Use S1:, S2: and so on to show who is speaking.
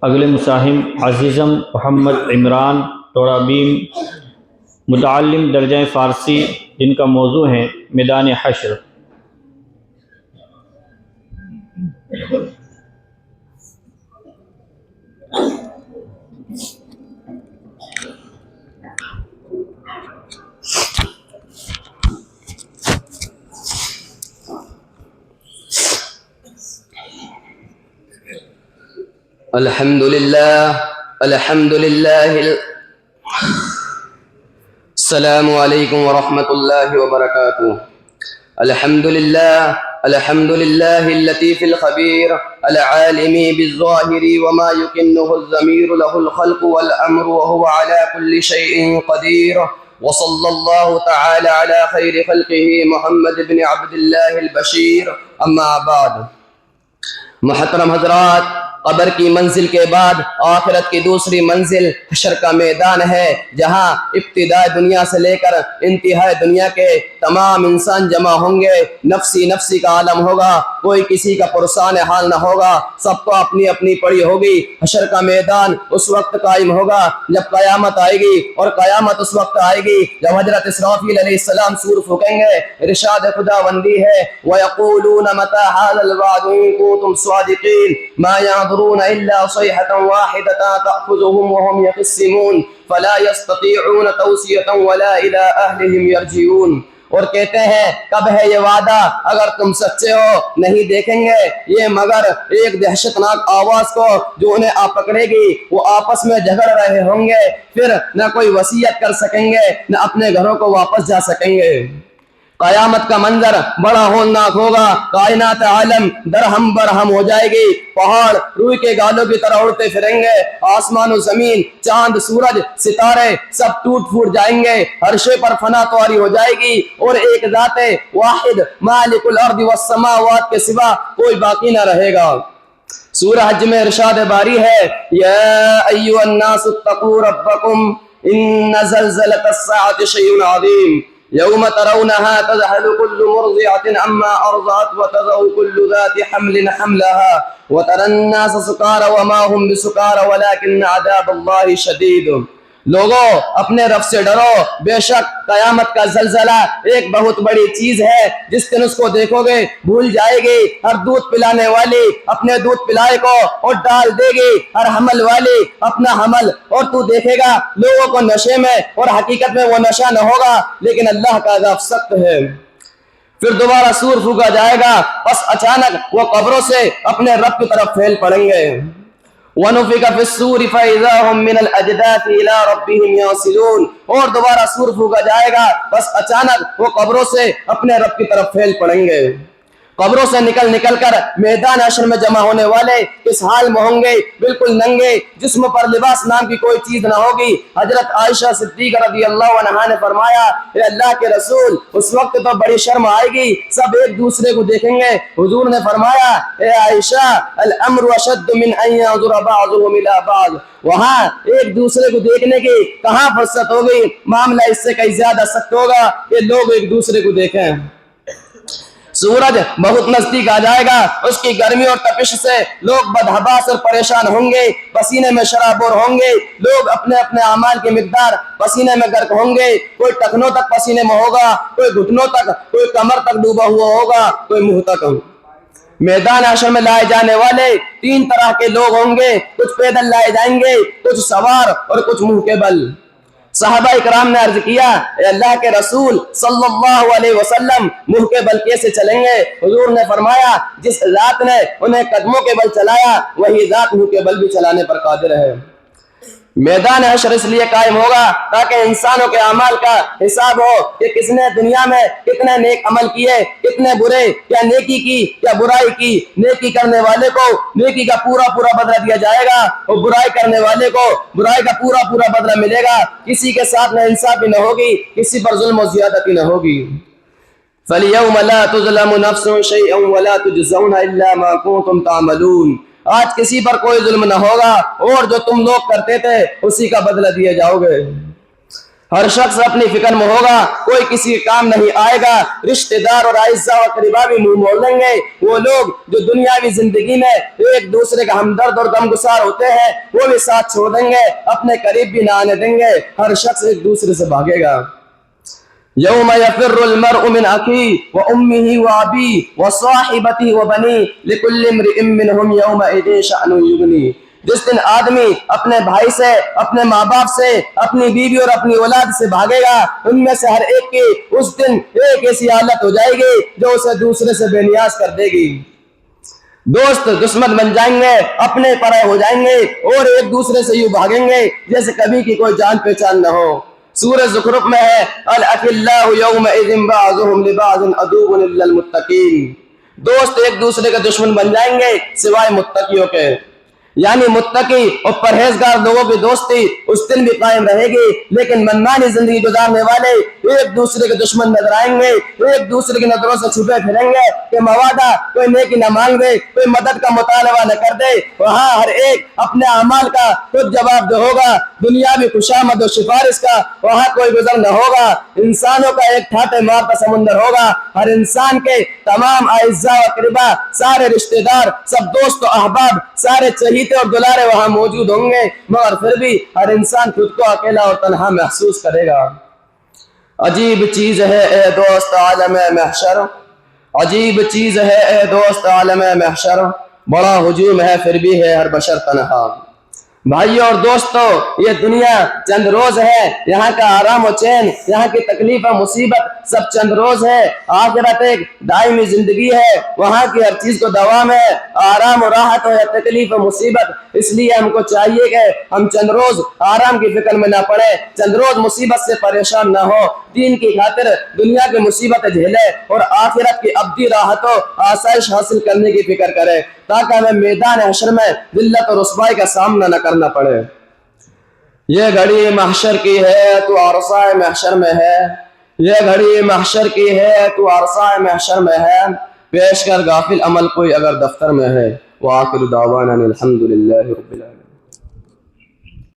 S1: اگلے مساہم عزیزم محمد عمران ٹوڑا بیم، متعلم درجہ فارسی، جن کا موضوع ہے میدان حشر۔
S2: الحمد للہ السلام علیکم ورحمۃ اللہ وبرکاتہ۔ الحمد للہ اللطیف الخبیر العالم بالظاہر وما يكنه الضمیر له الخلق والامر وهو على كل شيء قدیر، وصلی اللہ تعالی على خیر خلقہ محمد بن عبد اللہ البشیر، اما بعد۔ محترم حضرات، قبر کی منزل کے بعد آخرت کی دوسری منزل حشر کا میدان ہے، جہاں ابتداء دنیا سے لے کر انتہاء دنیا کے تمام انسان جمع ہوں گے۔ نفسی نفسی کا عالم ہوگا، کوئی کسی کا پرسان حال نہ ہوگا، سب کو اپنی اپنی پڑی ہوگی۔ حشر کا میدان اس وقت قائم ہوگا جب قیامت آئے گی، اور قیامت اس وقت آئے گی جب حضرت اسرافیل علیہ السلام سور پھونکیں گے۔ ارشاد خداوندی ہے وَيَقُولُونَ مَتَى هَذَا الْوَعْدُ إِن كُنتُمْ صَادِقِينَ مَا يَنظُرُونَ إِلَّا صَيْحَةً وَاحِدَةً تَأْخُذُهُمْ وَهُمْ يَخِصِّمُونَ فَلَا يَسْتَطِيعُونَ تَوْصِيَةً وَلَا إِلَىٰ أَهْلِهِمْ يَرْجِعُونَ۔ اور کہتے ہیں کب ہے یہ وعدہ اگر تم سچے ہو، نہیں دیکھیں گے یہ مگر ایک دہشتناک آواز کو جو انہیں آ پکڑے گی۔ وہ آپس میں جھگڑ رہے ہوں گے، پھر نہ کوئی وصیت کر سکیں گے نہ اپنے گھروں کو واپس جا سکیں گے۔ قیامت کا منظر بڑا ہولناک ہوگا، کائنات عالم درہم برہم ہو جائے گی، پہاڑ روئی کے گالوں کی طرح اڑتے پھریں گے، آسمان و زمین، چاند سورج ستارے سب ٹوٹ پھوٹ جائیں گے، ہر شے پر فنا طاری ہو جائے گی، اور ایک ذات واحد مالک الارض والسماوات کے سوا کوئی باقی نہ رہے گا۔ سورہ حج میں ارشاد باری ہے یا ایھا الناس اتقوا ربکم ان زلزلۃ الساعۃ شیء عظیم یوم ترونها تذهل كل مرضعة عما أرضعت وتضع كل ذات حمل حملها وترى الناس سكارى وما هم بسكارى ولكن عذاب الله شديد۔ لوگوں اپنے رب سے ڈرو، بے شک قیامت کا زلزلہ ایک بہت بڑی چیز ہے، جس دن اس کو دیکھو گے بھول جائے گی ہر دودھ پلانے والی اپنے دودھ پلائے کو، اور ڈال دے گی ہر حمل والی اپنا حمل، اور تو دیکھے گا لوگوں کو نشے میں، اور حقیقت میں وہ نشہ نہ ہوگا لیکن اللہ کا عذاب سخت ہے۔ پھر دوبارہ سور پھونکا جائے گا، پس اچانک وہ قبروں سے اپنے رب کی طرف پھیل پڑیں گے۔ وَنُفِخَ فِي الصُّورِ فَإِذَا هُم مِّنَ الْأَجْدَاثِ إِلَىٰ رَبِّهِمْ يَنسِلُونَ۔ اور دوبارہ سور پھونکا جائے گا، بس اچانک وہ قبروں سے اپنے رب کی طرف پھیل پڑیں گے۔ قبروں سے نکل کر میدان حشر میں جمع ہونے والے اس حال میں ہوں گے بالکل ننگے، جسم پر لباس نام کی کوئی چیز نہ ہوگی۔ حضرت عائشہ صدیقہ رضی اللہ عنہا نے فرمایا اے اللہ کے رسول، اس وقت تو بڑی شرم آئے گی، سب ایک دوسرے کو دیکھیں گے۔ حضور نے فرمایا اے عائشہ الامر اشد من ان ينظر بعضهم الى بعض، وہاں ایک دوسرے کو دیکھنے کی کہاں فرصت ہوگی، معاملہ اس سے کہیں زیادہ سخت ہوگا کہ لوگ ایک دوسرے کو دیکھیں۔ سورج بہت نزدیک آ جائے گا، اس کی گرمی اور تپش سے لوگ بدحباس اور پریشان ہوں گے، پسینے میں شرابور ہوں گے، لوگ اپنے اپنے اعمال کی مقدار پسینے میں غرق ہوں گے، کوئی ٹخنوں تک پسینے میں ہوگا، کوئی گھٹنوں تک، کوئی کمر تک ڈوبا ہوا ہوگا، کوئی منہ تک۔ میدان حشر میں لائے جانے والے تین طرح کے لوگ ہوں گے، کچھ پیدل لائے جائیں گے، کچھ سوار اور کچھ منہ کے بل۔ صحابہ اکرام نے عرض کیا اے اللہ کے رسول صلی اللہ علیہ وسلم، منہ کے بل کیسے چلیں گے؟ حضور نے فرمایا جس ذات نے انہیں قدموں کے بل چلایا وہی ذات منہ کے بل بھی چلانے پر قادر ہے۔ میدان حشر اس لیے قائم ہوگا تاکہ انسانوں کے اعمال کا حساب ہو کہ کس نے دنیا میں کتنے نیک عمل کیے، کتنے برے، کیا نیکی کی کیا برائی کی۔ نیکی کرنے والے کو نیکی کا پورا بدلہ دیا جائے گا، اور برائی کرنے والے کو برائی کا پورا بدلہ ملے گا۔ کسی کے ساتھ نہ انصافی نہ ہوگی، کسی پر ظلم و زیادتی نہ ہوگی۔ فَالْيَوْمَ لَا تُظْلَمُ نَفْسٌ شَيْئًا وَلَا تُجْزَوْنَ إِلَّا مَا كُنتُمْ تَعْمَلُونَ۔ آج کسی پر کوئی ظلم نہ ہوگا، اور جو تم لوگ کرتے تھے اسی کا بدلہ دیے جاؤ گے۔ ہر شخص اپنی فکر میں ہوگا، کوئی کسی کے کام نہیں آئے گا، رشتہ دار اور اعزاء و اقربا بھی منہ موڑ لیں گے۔ وہ لوگ جو دنیاوی زندگی میں ایک دوسرے کا ہمدرد اور غمگسار ہوتے ہیں وہ بھی ساتھ چھوڑ دیں گے، اپنے قریب بھی نہ آنے دیں گے، ہر شخص ایک دوسرے سے بھاگے گا۔ یوم یفر المرء من اخیہ وامہ وابیہ وصاحبتہ وبنیہ لکل امرئ منہم یومئذ شأن یغنیہ۔ جس دن آدمی اپنے بھائی سے، اپنے ماں باپ سے، اپنی بیوی اور اپنی اولاد سے بھاگے گا، ان میں سے ہر ایک کی اس دن ایک ایسی حالت ہو جائے گی جو اسے دوسرے سے بے نیاز کر دے گی۔ دوست دشمن بن جائیں گے، اپنے پرائے ہو جائیں گے اور ایک دوسرے سے یوں بھاگیں گے جیسے کبھی کی کوئی جان پہچان نہ ہو۔ سورہ زخرف میں ہے الاخلاء یومئذ بعضهم لبعض عدو الا المتقین۔ دوست ایک دوسرے کے دشمن بن جائیں گے سوائے متقیوں کے، یعنی متقی اور پرہیزگار لوگوں کی دوستی اس دن بھی قائم رہے گی، لیکن منمانی زندگی گزارنے والے ایک دوسرے کے دشمن نظر آئیں گے، ایک دوسرے کی نظروں سے چھپے پھریں گے کہ موادہ کوئی نیکی نہ مانگ دے، کوئی مدد کا مطالبہ نہ کر دے۔ وہاں ہر ایک اپنے اعمال کا خود جواب دہ ہوگا، دنیاوی خوشامد و سفارش کا وہاں کوئی گزر نہ ہوگا، انسانوں کا ایک ٹھاٹے مارتا سمندر ہوگا۔ ہر انسان کے تمام اعزاء و اقربا، سارے رشتہ دار، سب دوست و احباب، سارے چہیتے اور دلارے وہاں موجود ہوں گے، مگر پھر بھی ہر انسان خود کو اکیلا اور تنہا محسوس کرے گا۔ عجیب چیز ہے اے دوست عالم محشر، عجیب چیز ہے اے دوست عالم محشر، بڑا ہجوم ہے پھر بھی ہے ہر بشر تنہا۔ بھائیوں اور دوستو، یہ دنیا چند روز ہے، یہاں کا آرام و چین، یہاں کی تکلیف و مصیبت سب چند روز ہے۔ آخرت ایک دائمی زندگی ہے، وہاں کی ہر چیز کو دوام ہے، آرام و راحت ہو یا تکلیف و مصیبت۔ اس لیے ہم کو چاہیے کہ ہم چند روز آرام کی فکر میں نہ پڑے، چند روز مصیبت سے پریشان نہ ہو، دین کی خاطر دنیا کی مصیبت جھیلے اور آخرت کی ابدی راحت و آسائش حاصل کرنے کی فکر کرے، تاکہ ہمیں میدان حشر میں ذلت اور رسوائی کا سامنا نہ کرنا پڑے۔ یہ گھڑی محشر کی ہے تو عرصہ محشر میں ہے، یہ گھڑی محشر کی ہے تو عرصہ محشر میں ہے، پیش کر غافل عمل کوئی اگر دفتر میں ہے۔ وآخر دعوانا الحمدللہ رب العالمین۔